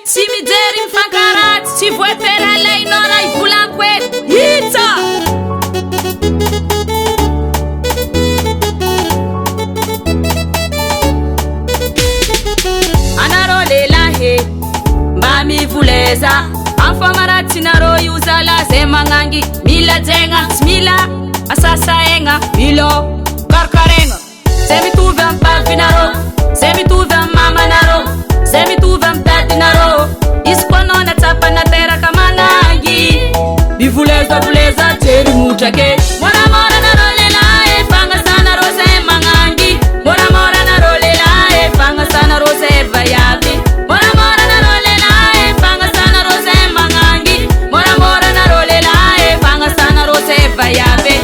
tsy mijery mifankaratsy tsy voatery alainao raha ivolanko eto hitsa anareo lehilahy mba mivoleza am'famaratsy nareo io zala zay magnangy mila jegna tsy mila asasaegna mila karikaregna zay mitovy amy pavinareo zay mitovy amy mamanareo zay mitovy amy dadinareo izy koa anao natsapa nateraka magnangy mivoleza jery motrake moramora nareo lehilahy fagnasanareo zay magnangy moramora nareo lehilahy fagnasanareo zay vaiavy moramora nareo lehilahy fagnasanareo zay magnangy moramora nareo lehilahy fagnasanareo zay vaiavy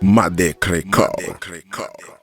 Madek Record.